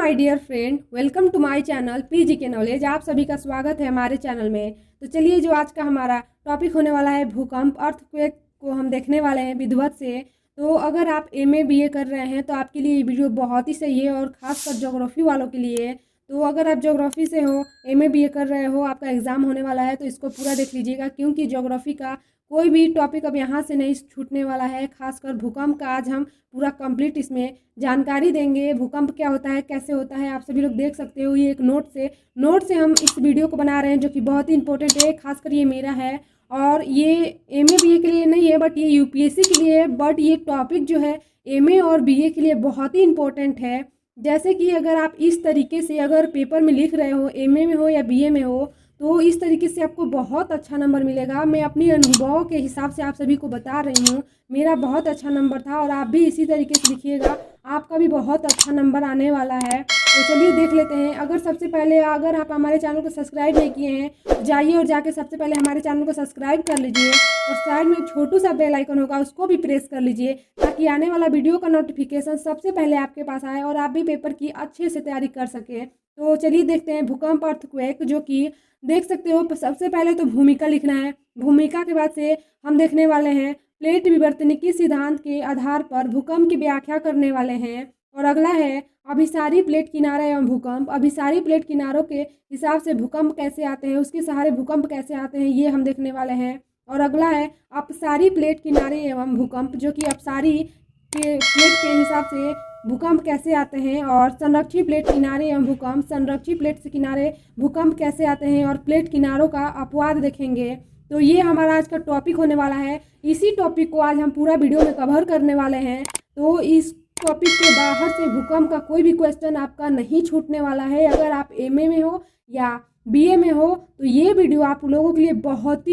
My dear friend, welcome to my channel PG के knowledge. आप सभी का स्वागत है हमारे चैनल में। तो चलिए, जो आज का हमारा टॉपिक होने वाला है भूकंप, अर्थक्वेक को हम देखने वाले हैं विधिवत से। तो अगर आप एमए बीए कर रहे हैं तो आपके लिए ये वीडियो बहुत ही सही है, और ख़ासकर ज्योग्राफी वालों के लिए। तो अगर आप ज्योग्राफी से हो, एमए बीए कर रहे हो, आपका एग्ज़ाम होने वाला है, तो इसको पूरा देख लीजिएगा, क्योंकि ज्योग्राफी का कोई भी टॉपिक अब यहाँ से नहीं छूटने वाला है। खासकर भूकंप का आज हम पूरा कंप्लीट इसमें जानकारी देंगे। भूकंप क्या होता है, कैसे होता है, आप सभी लोग देख सकते हो। ये एक नोट से हम इस वीडियो को बना रहे हैं, जो कि बहुत ही इंपॉर्टेंट है। खासकर ये मेरा है, और ये एमए बीए के लिए नहीं है, बट ये यूपीएससी के लिए है। बट ये टॉपिक जो है एमए और बीए के लिए बहुत ही इंपॉर्टेंट है। जैसे कि अगर आप इस तरीके से अगर पेपर में लिख रहे हो, एमए में हो या बीए में हो, तो इस तरीके से आपको बहुत अच्छा नंबर मिलेगा। मैं अपनी अनुभव के हिसाब से आप सभी को बता रही हूँ। मेरा बहुत अच्छा नंबर था, और आप भी इसी तरीके से लिखिएगा, आपका भी बहुत अच्छा नंबर आने वाला है। तो चलिए देख लेते हैं। अगर आप हमारे चैनल को सब्सक्राइब नहीं किए हैं, तो जाइए और जाके सबसे पहले हमारे चैनल को सब्सक्राइब कर लीजिए, और साइड में छोटू सा बेल आइकन होगा, उसको भी प्रेस कर लीजिए, ताकि आने वाला वीडियो का नोटिफिकेशन सबसे पहले आपके पास आए, और आप भी पेपर की अच्छे से तैयारी कर सकें। तो चलिए देखते हैं भूकंप, अर्थक्वेक, जो कि देख सकते हो। सबसे पहले तो भूमिका लिखना है। भूमिका के बाद से हम देखने वाले हैं प्लेट विवर्तनिकी सिद्धांत के आधार पर भूकंप की व्याख्या करने वाले हैं। और अगला है अभिसारी प्लेट किनारा एवं भूकंप। अभिसारी प्लेट किनारों के हिसाब से भूकंप कैसे आते हैं, उसके सहारे भूकंप कैसे आते हैं, ये हम देखने वाले हैं। और अगला है अपसारी प्लेट किनारे एवं भूकंप, जो कि अपसारी के प्लेट के हिसाब से भूकंप कैसे आते हैं। और संरक्षित प्लेट किनारे एवं भूकंप, संरक्षित प्लेट से किनारे भूकंप कैसे आते हैं, और प्लेट किनारों का अपवाद देखेंगे। तो ये हमारा आज का टॉपिक होने वाला है। इसी टॉपिक को आज हम पूरा वीडियो में कवर करने वाले हैं। तो इस टॉपिक के बाहर से भूकंप का कोई भी क्वेश्चन आपका नहीं छूटने वाला है। अगर आप एमए में हो या बीए में हो, तो ये वीडियो आप लोगों के लिए बहुत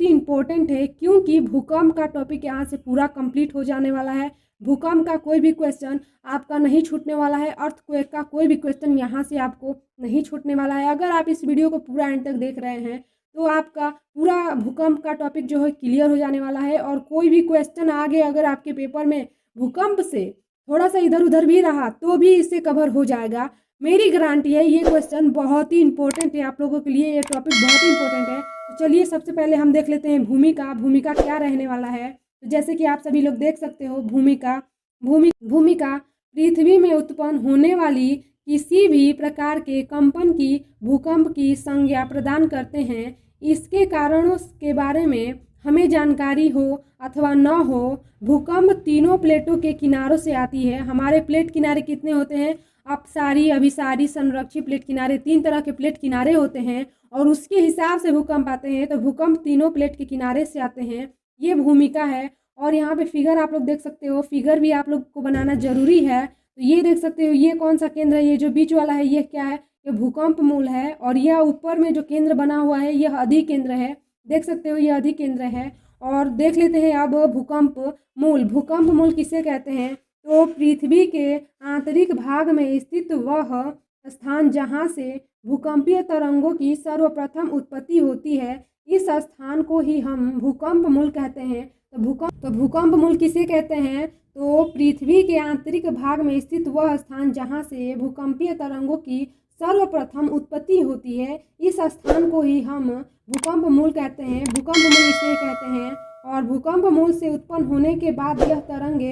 ही इंपॉर्टेंट है, क्योंकि भूकंप का टॉपिक यहाँ से पूरा कंप्लीट हो जाने वाला है। भूकंप का कोई भी क्वेश्चन आपका नहीं छूटने वाला है। अर्थक्वेक का कोई भी क्वेश्चन यहाँ से आपको नहीं छूटने वाला है। अगर आप इस वीडियो को पूरा एंड तक देख रहे हैं, तो आपका पूरा भूकंप का टॉपिक जो है क्लियर हो जाने वाला है। और कोई भी क्वेश्चन आगे अगर आपके पेपर में भूकंप से थोड़ा सा इधर उधर भी रहा, तो भी इससे कवर हो जाएगा। मेरी गारंटी है। ये क्वेश्चन बहुत ही इंपॉर्टेंट है आप लोगों के लिए, ये टॉपिक बहुत ही इंपॉर्टेंट है। तो चलिए सबसे पहले हम देख लेते हैं भूमिका क्या रहने वाला है। तो जैसे कि आप सभी लोग देख सकते हो, भूमिका पृथ्वी में उत्पन्न होने वाली किसी भी प्रकार के कंपन की, भूकंप की संज्ञा प्रदान करते हैं। इसके कारणों के बारे में हमें जानकारी हो अथवा न हो, भूकंप तीनों प्लेटों के किनारों से आती है। हमारे प्लेट किनारे कितने होते हैं? अपसारी, अभिसारी, संरक्षित प्लेट किनारे, 3 तरह के प्लेट किनारे होते हैं, और उसके हिसाब से भूकंप आते हैं। तो भूकंप तीनों प्लेट के किनारे से आते हैं। ये भूमिका है। और यहाँ पे फिगर आप लोग देख सकते हो, फिगर भी आप लोग को बनाना जरूरी है। तो ये देख सकते हो, ये कौन सा केंद्र है? ये जो बीच वाला है, ये क्या है? ये भूकंप मूल है। और यह ऊपर में जो केंद्र बना हुआ है, यह अधिकेंद्र है। देख सकते हो, यह अधिकेंद्र है। और देख लेते हैं अब भूकंप मूल किसे कहते हैं? तो पृथ्वी के आंतरिक भाग में स्थित वह स्थान जहाँ से भूकंपीय तरंगों की सर्वप्रथम उत्पत्ति होती है, इस स्थान को ही हम भूकंप मूल कहते हैं। तो भूकंप मूल किसे कहते हैं? तो पृथ्वी के आंतरिक भाग में स्थित वह स्थान जहाँ से भूकंपीय तरंगों की सर्वप्रथम उत्पत्ति होती है, इस स्थान को ही हम भूकंप मूल कहते हैं। भूकंप मूल इसे कहते हैं। और भूकंप मूल से उत्पन्न होने के बाद यह तरंगे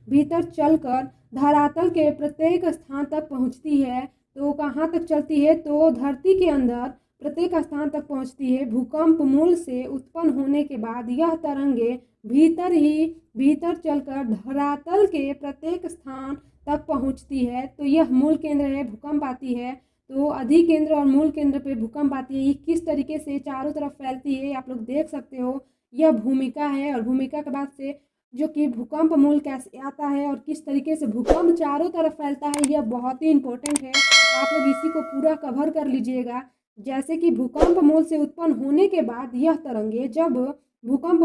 भीतर चलकर धरातल के प्रत्येक स्थान तक पहुँचती है। तो कहाँ तक चलती है? तो धरती के अंदर प्रत्येक स्थान तक पहुंचती है। भूकंप मूल से उत्पन्न होने के बाद यह तरंगे भीतर चलकर धरातल के प्रत्येक स्थान तक पहुंचती है। तो यह मूल केंद्र है, भूकंप आती है। तो अधिकेंद्र और मूल केंद्र पे भूकंप आती है। ये किस तरीके से चारों तरफ फैलती है, आप लोग देख सकते हो। यह भूमिका है। और भूमिका के बाद से जो कि भूकंप मूल कैसे आता है और किस तरीके से भूकंप चारों तरफ फैलता है, यह बहुत ही इंपॉर्टेंट है। आप लोग इसी को पूरा कवर कर लीजिएगा। जैसे कि भूकंप मूल से उत्पन्न होने के बाद यह तरंगे जब भूकंप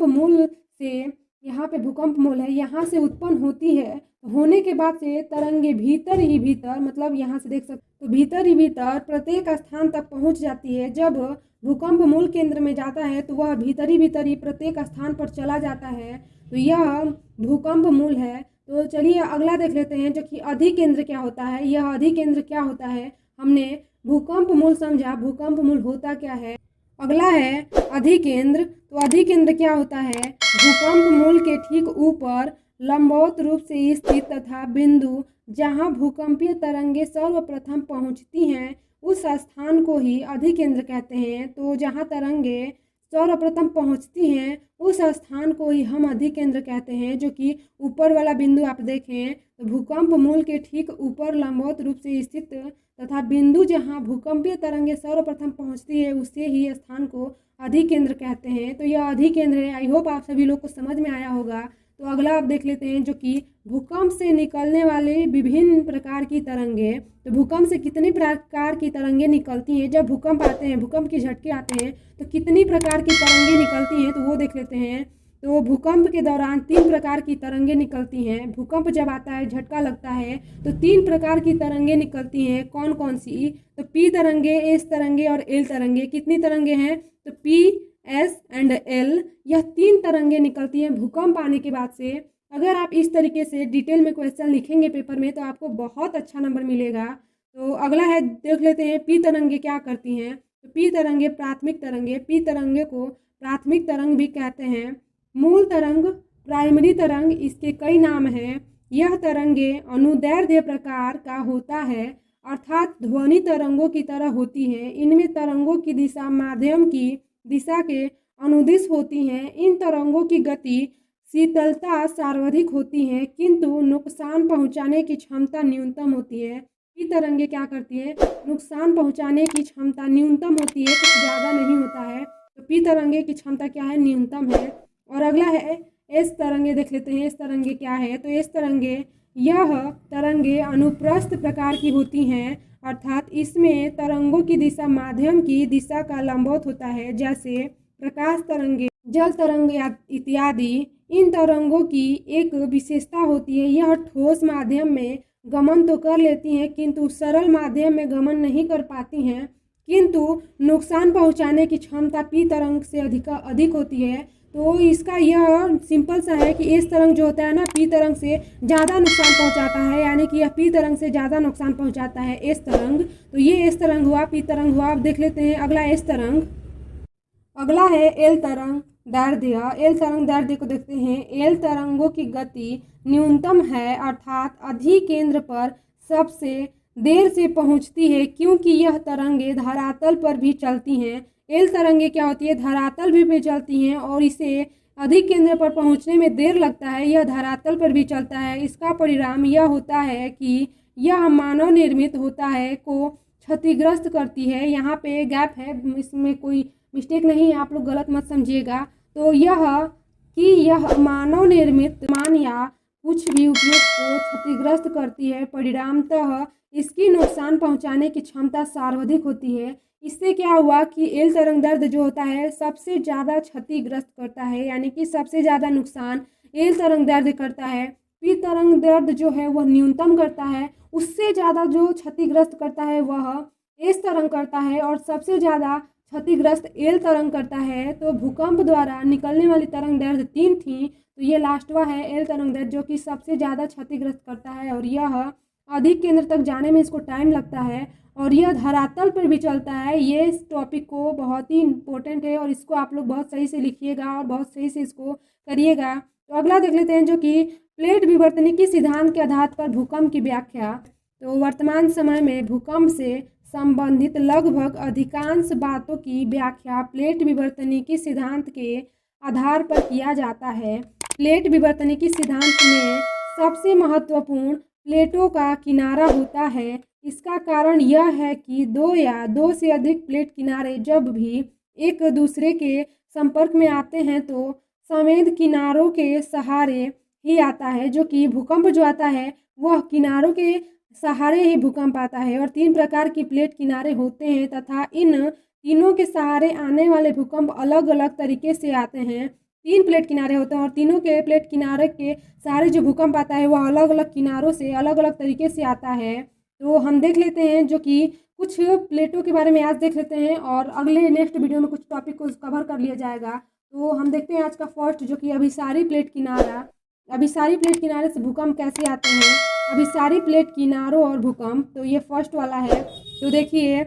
मूल से यहाँ पे भूकंप मूल है, यहाँ से उत्पन्न होती है, होने के बाद से तरंगे भीतर ही भीतर, मतलब यहाँ से देख सकते तो भीतर ही भीतर प्रत्येक स्थान तक पहुँच जाती है। जब भूकंप मूल केंद्र में जाता है तो वह भीतर ही प्रत्येक स्थान पर चला जाता है, तो यह भूकंप मूल है। तो चलिए अगला देख लेते हैं, जो कि अधिकेंद्र क्या होता है। यह अधिकेंद्र क्या होता है, हमने भूकंप मूल समझा, भूकंप मूल होता क्या है। अगला है अधिकेंद्र। तो अधिकेंद्र क्या होता है, भूकंप मूल के ठीक ऊपर लंबवत रूप से स्थित तथा बिंदु जहां भूकंपीय तरंगे सर्वप्रथम पहुंचती हैं उस स्थान को ही अधिकेंद्र कहते हैं। तो जहां तरंगे सर्वप्रथम पहुंचती हैं उस स्थान को ही हम अधिकेंद्र कहते हैं, जो कि ऊपर वाला बिंदु आप देखें तो भूकंप मूल के ठीक ऊपर लंबवत रूप से स्थित तथा बिंदु जहां भूकंपीय तरंगे सर्वप्रथम पहुंचती है उसे ही स्थान को अधिकेंद्र कहते हैं। तो यह अधिकेंद्र है। आई होप आप सभी लोग को समझ में आया होगा। तो अगला आप देख लेते हैं, जो कि भूकंप से निकलने वाले विभिन्न प्रकार की तरंगे। तो भूकंप से कितनी प्रकार की तरंगे निकलती हैं, जब भूकंप आते हैं, भूकंप के झटके आते हैं तो कितनी प्रकार की तरंगे निकलती हैं, तो वो देख लेते हैं। तो भूकंप के दौरान 3 प्रकार की तरंगे निकलती हैं। भूकंप जब आता है, झटका लगता है, तो 3 प्रकार की तरंगे निकलती हैं। कौन कौन सी, तो पी तरंगे, एस तरंगे और एल तरंगे। कितनी तरंगे हैं, तो पी, एस एंड एल, यह 3 तरंगे निकलती हैं भूकंप आने के बाद से। अगर आप इस तरीके से डिटेल में क्वेश्चन लिखेंगे पेपर में तो आपको बहुत अच्छा नंबर मिलेगा। तो अगला है, देख लेते हैं पी तरंगे क्या करती हैं। तो पी तरंगे प्राथमिक तरंगे, पी तरंगे को प्राथमिक तरंग भी कहते हैं। मूल तरंग, प्राइमरी तरंग, इसके कई नाम हैं। यह तरंगे अनुदैर्ध्य प्रकार का होता है, अर्थात ध्वनि तरंगों की तरह होती है। इनमें तरंगों की दिशा माध्यम की दिशा के अनुदिश होती हैं। इन तरंगों की गति शीतलता सर्वाधिक होती है, किंतु नुकसान पहुंचाने की क्षमता न्यूनतम होती है। पी तरंगे क्या करती है, नुकसान पहुंचाने की क्षमता न्यूनतम होती है, कुछ ज़्यादा नहीं होता है। तो पी तरंगे की क्षमता क्या है, न्यूनतम है। और अगला है एस तरंगे, देख लेते हैं एस तरंगे क्या है। तो एस तरंगे, यह तरंगे अनुप्रस्थ प्रकार की होती हैं, अर्थात इसमें तरंगों की दिशा माध्यम की दिशा का लंबवत होता है, जैसे प्रकाश तरंगे, जल तरंग इत्यादि। इन तरंगों की एक विशेषता होती है, यह ठोस माध्यम में गमन तो कर लेती हैं किंतु सरल माध्यम में गमन नहीं कर पाती हैं, किंतु नुकसान पहुंचाने की क्षमता पी तरंग से अधिक होती है। तो इसका यह सिंपल सा है कि एस तरंग जो होता है ना, पी तरंग से ज़्यादा नुकसान पहुंचाता है, यानी कि यह पी तरंग से ज़्यादा नुकसान पहुंचाता है एस तरंग। तो ये एस तरंग हुआ, पी तरंग हुआ। अब देख लेते हैं अगला एस तरंग। अगला है एल तरंग दैर्ध्य। एल तरंग दैर्ध्य को देखते हैं। एल तरंगों की गति न्यूनतम है, अर्थात अधिकेंद्र पर सबसे देर से पहुंचती है, क्योंकि यह तरंगे धरातल पर भी चलती हैं। एल तरंगे क्या होती है, धरातल भी चलती हैं और इसे अधिकेंद्र पर पहुंचने में देर लगता है। यह धरातल पर भी चलता है। इसका परिणाम यह होता है कि यह मानव निर्मित होता है को क्षतिग्रस्त करती है। यहाँ पे गैप है, इसमें कोई मिस्टेक नहीं है, आप लोग गलत मत समझिएगा। तो यह मानव निर्मित मान या कुछ भी उपयोग को क्षतिग्रस्त करती है। परिणामतः इसकी नुकसान पहुंचाने की क्षमता सर्वाधिक होती है। इससे क्या हुआ कि एल तरंग दैर्ध्य जो होता है सबसे ज़्यादा क्षतिग्रस्त करता है, यानी कि सबसे ज़्यादा नुकसान एल तरंग दैर्ध्य करता है। पी तरंग दैर्ध्य जो है वह न्यूनतम करता है, उससे ज़्यादा जो क्षतिग्रस्त करता है वह एस तरंग करता है और सबसे ज़्यादा क्षतिग्रस्त एल तरंग करता है। तो भूकंप द्वारा निकलने वाली तरंग दैर्ध्य 3 थी, तो ये लास्टवा है एल तरंग दैर्ध्य, जो कि सबसे ज़्यादा क्षतिग्रस्त करता है और यह अधिक केंद्र तक जाने में इसको टाइम लगता है और यह धरातल पर भी चलता है। ये इस टॉपिक को बहुत ही इम्पोर्टेंट है और इसको आप लोग बहुत सही से लिखिएगा और बहुत सही से इसको करिएगा। तो अगला देख लेते हैं, जो कि प्लेट विवर्तनिकी सिद्धांत के आधार पर भूकंप की व्याख्या। तो वर्तमान समय में भूकंप से संबंधित लगभग अधिकांश बातों की व्याख्या प्लेट विवर्तनिकी सिद्धांत के आधार पर किया जाता है। प्लेट विवर्तनिकी सिद्धांत में सबसे महत्वपूर्ण प्लेटों का किनारा होता है। इसका कारण यह है कि 2 या 2 से अधिक प्लेट किनारे जब भी एक दूसरे के संपर्क में आते हैं तो संवेद किनारों के सहारे ही आता है, जो कि भूकंप जो आता है वह किनारों के सहारे ही भूकंप आता है। और 3 प्रकार की प्लेट किनारे होते हैं तथा इन तीनों के सहारे आने वाले भूकंप अलग अलग तरीके से आते हैं। 3 प्लेट किनारे होते हैं और तीनों के प्लेट किनारे के सारे जो भूकंप आता है वह अलग अलग किनारों से अलग अलग तरीके से आता है। तो हम देख लेते हैं जो कि कुछ प्लेटों के बारे में आज देख लेते हैं और अगले नेक्स्ट वीडियो में कुछ टॉपिक को कवर कर लिया जाएगा। तो हम देखते हैं आज का फर्स्ट जो कि अभिसारी प्लेट किनारा। अभिसारी प्लेट किनारे से भूकंप कैसे आते हैं, अभिसारी प्लेट किनारों और भूकंप। तो ये फर्स्ट वाला है। तो देखिए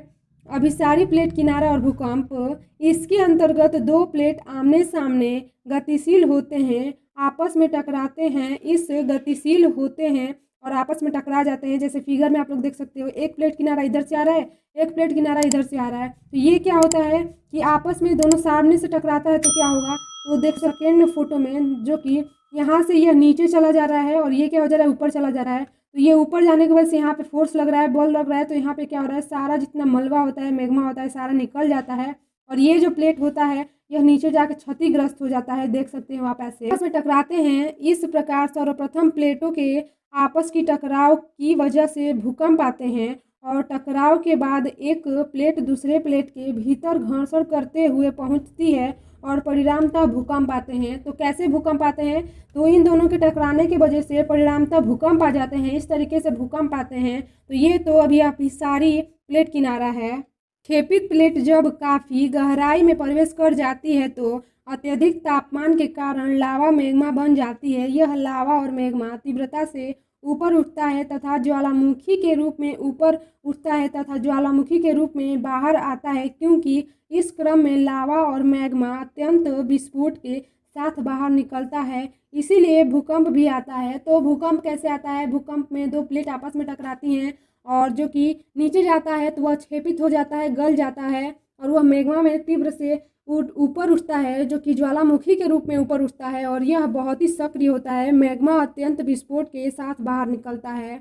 अभिसारी प्लेट किनारा और भूकंप, इसके अंतर्गत 2 प्लेट आमने सामने गतिशील होते हैं, आपस में टकराते हैं, इस गतिशील होते हैं और आपस में टकरा जाते हैं। जैसे फिगर में आप लोग देख सकते हो, एक प्लेट किनारा इधर से आ रहा है, एक प्लेट किनारा इधर से आ रहा है। तो ये क्या होता है कि आपस में दोनों सामने से टकराता है तो क्या होगा, तो देख सेकेंड फोटो में जो कि यहाँ से यह नीचे चला जा रहा है और ये क्या हो जा रहा है, ऊपर चला जा रहा है। तो ये ऊपर जाने के वजह से यहाँ पे फोर्स लग रहा है, बल लग रहा है। तो यहाँ पे क्या हो रहा है, सारा जितना मलबा होता है, मैग्मा होता है, सारा निकल जाता है और ये जो प्लेट होता है यह नीचे जाके क्षतिग्रस्त हो जाता है। देख सकते हैं आप ऐसे आपस में टकराते हैं। इस प्रकार सर्वप्रथम प्लेटों के आपस की टकराव की वजह से भूकंप आते हैं और टकराव के बाद एक प्लेट दूसरे प्लेट के भीतर घर्षण करते हुए पहुंचती है और परिणामतः भूकंप आते हैं। तो कैसे भूकंप आते हैं, तो इन दोनों के टकराने की वजह से परिणामतः भूकंप आ जाते हैं। इस तरीके से भूकंप आते हैं। तो ये तो अभी अभिसारी प्लेट किनारा है। खेपित प्लेट जब काफ़ी गहराई में प्रवेश कर जाती है तो अत्यधिक तापमान के कारण लावा मैग्मा बन जाती है। यह लावा और मैग्मा तीव्रता से ऊपर उठता है तथा ज्वालामुखी के रूप में ऊपर उठता है तथा ज्वालामुखी के रूप में बाहर आता है, क्योंकि इस क्रम में लावा और मैग्मा अत्यंत विस्फोट के साथ बाहर निकलता है, इसीलिए भूकंप भी आता है। तो भूकंप कैसे आता है, भूकंप में 2 प्लेट आपस में टकराती हैं और जो कि नीचे जाता है तो वह क्षेपित हो जाता है, गल जाता है और वह मैग्मा में तीव्र से ऊपर उठता है, जो कि ज्वालामुखी के रूप में ऊपर उठता है और यह बहुत ही सक्रिय होता है। मैग्मा अत्यंत विस्फोट के साथ बाहर निकलता है।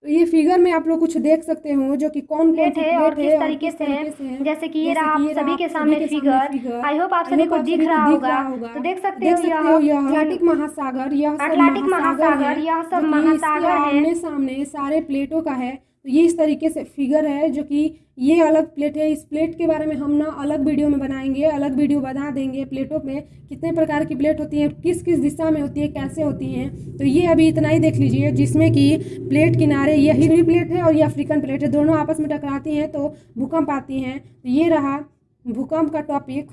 तो ये फिगर में आप लोग कुछ देख सकते हो जो कि कौन कौन सी है और प्लेट किस है तरीके से है। जैसे कि ये जैसे रहा कि आप ये रहा सभी आप के सभी सामने के फिगर। आई होप आप सभी को दिख रहा होगा। तो देख सकते हो यह अटलांटिक महासागर, यह सब अटलांटिक महासागर महासागर, है यह सब जो कि इसके महासागर है। आमने सामने सारे प्लेटों का है। तो ये इस तरीके से फिगर है जो कि ये अलग प्लेट है। इस प्लेट के बारे में हम ना अलग वीडियो में बनाएंगे, अलग वीडियो बना देंगे। प्लेटों में कितने प्रकार की प्लेट होती हैं, किस किस दिशा में होती है, कैसे होती हैं। तो ये अभी इतना ही देख लीजिए, जिसमें कि प्लेट किनारे ये हिंदी प्लेट है और ये अफ्रीकन प्लेट है, दोनों आपस में टकराती हैं तो भूकंप आती हैं। तो ये रहा भूकंप का टॉपिक।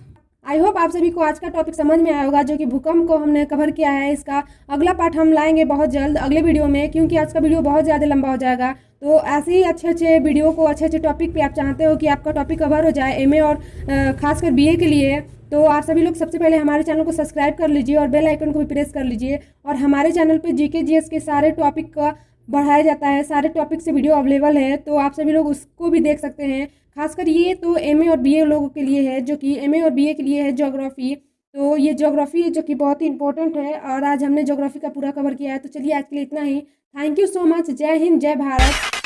आई होप आप सभी को आज का टॉपिक समझ में आया होगा, जो कि भूकंप को हमने कवर किया है। इसका अगला पार्ट हम लाएंगे बहुत जल्द अगले वीडियो में, क्योंकि आज का वीडियो बहुत ज़्यादा लंबा हो जाएगा। तो ऐसे ही अच्छे अच्छे वीडियो को अच्छे अच्छे टॉपिक पे आप चाहते हो कि आपका टॉपिक कवर हो जाए एमए और खासकर बीए के लिए, तो आप सभी लोग सबसे पहले हमारे चैनल को सब्सक्राइब कर लीजिए और बेल आइकन को भी प्रेस कर लीजिए। और हमारे चैनल पे जीके जीएस के सारे टॉपिक का बढ़ाया जाता है, सारे टॉपिक से वीडियो अवेलेबल है, तो आप सभी लोग उसको भी देख सकते हैं। खासकर ये तो एमए और बीए लोगों के लिए है, जो कि एमए और बीए के लिए है ज्योग्राफी। तो ये ज्योग्राफी जो कि बहुत ही इंपॉर्टेंट है और आज हमने ज्योग्राफी का पूरा कवर किया है। तो चलिए आज के लिए इतना ही। Thank you so much. Jai Hind, जय भारत।